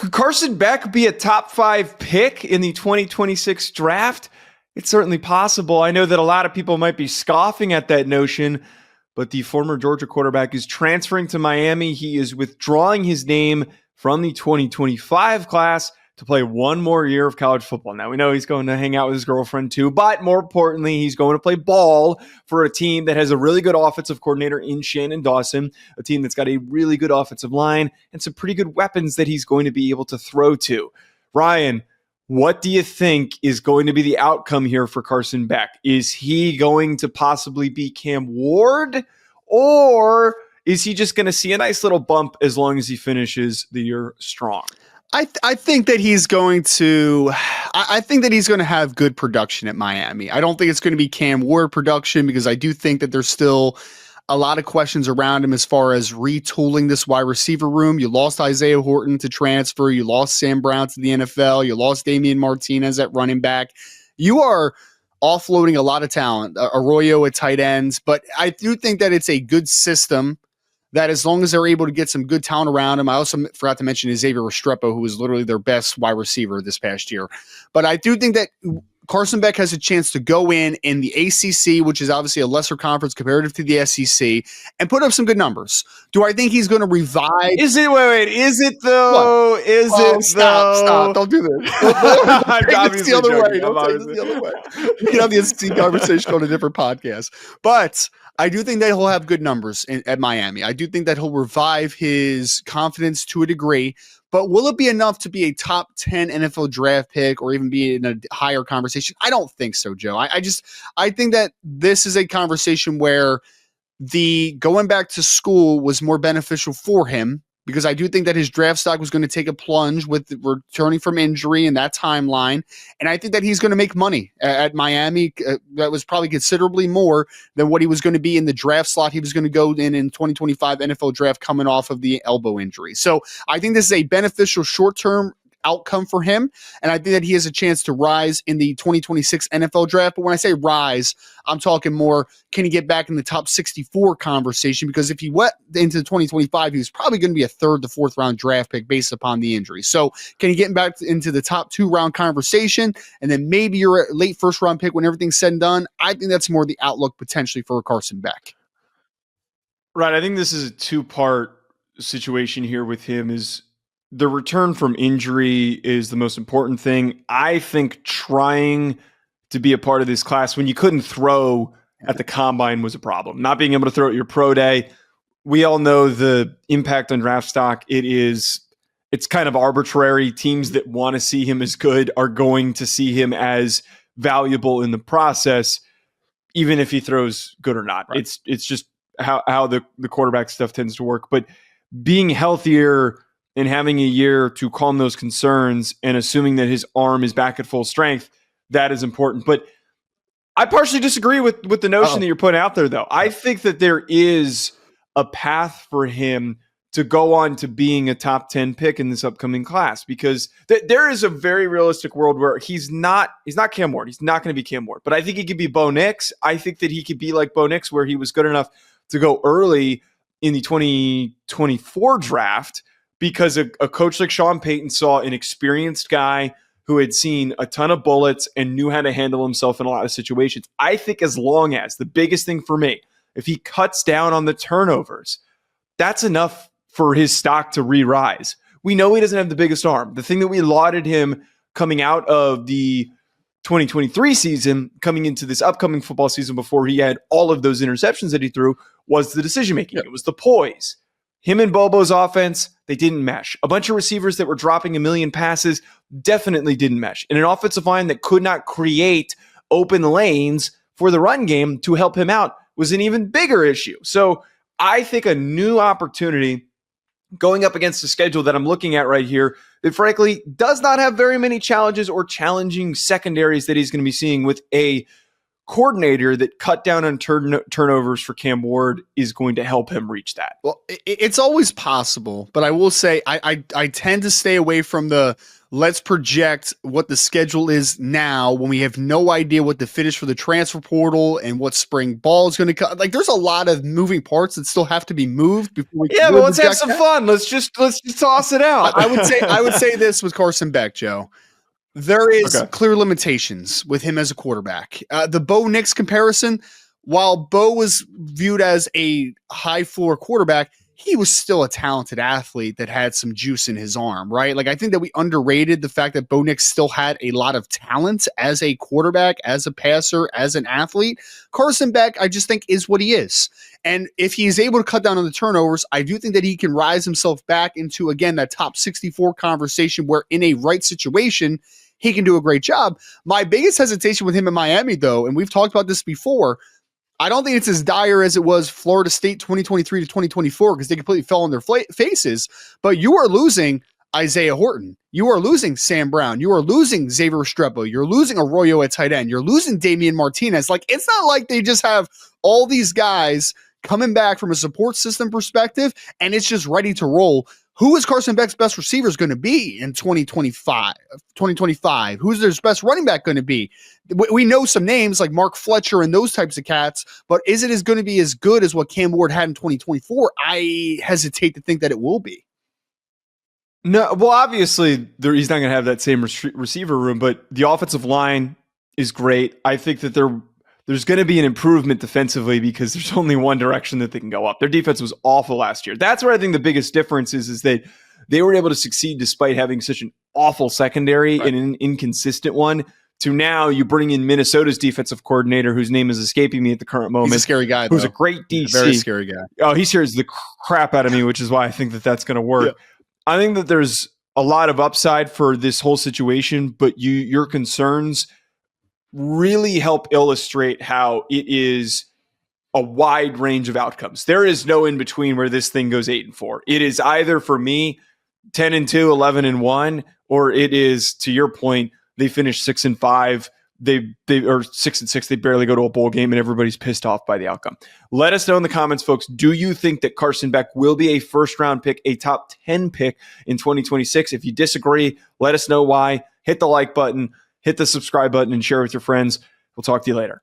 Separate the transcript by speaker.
Speaker 1: Could Carson Beck be a top 5 pick in the 2026 draft? It's certainly possible. I know that a lot of people might be scoffing at that notion, but the former Georgia quarterback is transferring to Miami. He is withdrawing his name from the 2025 class to play one more year of college football. Now, we know he's going to hang out with his girlfriend too, but more importantly, he's going to play ball for a team that has a really good offensive coordinator in Shannon Dawson, a team that's got a really good offensive line and some pretty good weapons that he's going to be able to throw to. Ryan, what do you think is going to be the outcome here for Carson Beck? Is he going to possibly be Cam Ward, or is he just going to see a nice little bump as long as he finishes the year strong?
Speaker 2: I think that he's going to have good production at Miami. I don't think it's going to be Cam Ward production, because I do think that there's still a lot of questions around him as far as retooling this wide receiver room. You lost Isaiah Horton to transfer. You lost Sam Brown to the NFL. You lost Damian Martinez at running back. You are offloading a lot of talent. Arroyo at tight ends. But I do think that it's a good system that as long as they're able to get some good talent around him. I also forgot to mention Xavier Restrepo, who was literally their best wide receiver this past year. But I do think that Carson Beck has a chance to go in the ACC, which is obviously a lesser conference comparative to the SEC, and put up some good numbers. Do I think he's going to revive?
Speaker 1: Is it? Wait. Is it though? What? Is it?
Speaker 2: Stop! Don't do this. Take this the other way. Don't take this the other way. We can have the SEC conversation on a different podcast. But I do think that he'll have good numbers at Miami. I do think that he'll revive his confidence to a degree. But will it be enough to be a top 10 NFL draft pick or even be in a higher conversation? I don't think so, Joe. I think that this is a conversation where the going back to school was more beneficial for him, because I do think that his draft stock was going to take a plunge with returning from injury and that timeline. And I think that he's going to make money at Miami. That was probably considerably more than what he was going to be in the draft slot he was going to go in 2025 NFL draft coming off of the elbow injury. So I think this is a beneficial short-term outcome for him, and I think that he has a chance to rise in the 2026 NFL draft. But when I say rise, I'm talking more, can he get back in the top 64 conversation? Because if he went into 2025, he was probably going to be a 3rd to 4th round draft pick based upon the injury. So can he get back into the top 2 round conversation, and then maybe you're a late 1st round pick when everything's said and done? I think that's more the outlook potentially for Carson Beck.
Speaker 1: Right. I think this is a 2-part situation here with him. Is the return from injury is the most important thing. I think trying to be a part of this class when you couldn't throw at the combine was a problem. Not being able to throw at your pro day. We all know the impact on draft stock. It's kind of arbitrary. Teams that want to see him as good are going to see him as valuable in the process, even if he throws good or not. Right. It's just how the quarterback stuff tends to work. But being healthier and having a year to calm those concerns and assuming that his arm is back at full strength, that is important. But I partially disagree with the notion that you're putting out there, though. I think that there is a path for him to go on to being a top 10 pick in this upcoming class, because there is a very realistic world where he's not Cam Ward. He's not going to be Cam Ward. But I think he could be Bo Nix. I think that he could be like Bo Nix, where he was good enough to go early in the 2024 draft, because a coach like Sean Payton saw an experienced guy who had seen a ton of bullets and knew how to handle himself in a lot of situations. I think as long as, the biggest thing for me, if he cuts down on the turnovers, that's enough for his stock to re-rise. We know he doesn't have the biggest arm. The thing that we lauded him coming out of the 2023 season, coming into this upcoming football season before he had all of those interceptions that he threw, was the decision-making. Yep. It was the poise. Him and Bobo's offense, they didn't mesh. A bunch of receivers that were dropping a million passes definitely didn't mesh. And an offensive line that could not create open lanes for the run game to help him out was an even bigger issue. So I think a new opportunity going up against the schedule that I'm looking at right here that frankly does not have very many challenges or challenging secondaries that he's going to be seeing with a coordinator that cut down on turnovers for Cam Ward is going to help him reach that.
Speaker 2: Well, it's always possible, but I will say I tend to stay away from the let's project what the schedule is now when we have no idea what the finish for the transfer portal and what spring ball is going to come. Like, there's a lot of moving parts that still have to be moved before we
Speaker 1: but let's have some fun. Let's just toss it out.
Speaker 2: I would say this with Carson Beck, Joe. There is clear limitations with him as a quarterback. The Bo Nix comparison, while Bo was viewed as a high floor quarterback, he was still a talented athlete that had some juice in his arm, right? Like, I think that we underrated the fact that Bo Nix still had a lot of talent as a quarterback, as a passer, as an athlete. Carson Beck, I just think, is what he is. And if he is able to cut down on the turnovers, I do think that he can rise himself back into, again, that top 64 conversation where in a right situation, he can do a great job. My biggest hesitation with him in Miami, though, and we've talked about this before, I don't think it's as dire as it was Florida State 2023 to 2024 because they completely fell on their faces. But you are losing Isaiah Horton. You are losing Sam Brown. You are losing Xavier Restrepo. You're losing Arroyo at tight end. You're losing Damian Martinez. Like, it's not like they just have all these guys coming back from a support system perspective and it's just ready to roll. Who is Carson Beck's best receivers going to be in 2025? Who's their best running back going to be? We know some names like Mark Fletcher and those types of cats, but is it going to be as good as what Cam Ward had in 2024? I hesitate to think that it will be.
Speaker 1: No, well, obviously he's not going to have that same receiver room, but the offensive line is great. I think that there's going to be an improvement defensively because there's only one direction that they can go up. Their defense was awful last year. That's where I think the biggest difference is that they were able to succeed despite having such an awful secondary and an inconsistent one. To now, you bring in Minnesota's defensive coordinator, whose name is escaping me at the current moment.
Speaker 2: He's a scary guy,
Speaker 1: who's a great DC.
Speaker 2: Very scary guy.
Speaker 1: Oh, he scares the crap out of me, which is why I think that that's going to work. Yeah. I think that there's a lot of upside for this whole situation, but your concerns really help illustrate how it is a wide range of outcomes. There is no in between where this thing goes 8-4. It is either, for me, 10-2, 11-1, or it is, to your point, they finish 6-5. They are 6-6. They barely go to a bowl game, and everybody's pissed off by the outcome. Let us know in the comments, folks. Do you think that Carson Beck will be a first-round pick, a top 10 pick in 2026? If you disagree, let us know why. Hit the like button, hit the subscribe button, and share with your friends. We'll talk to you later.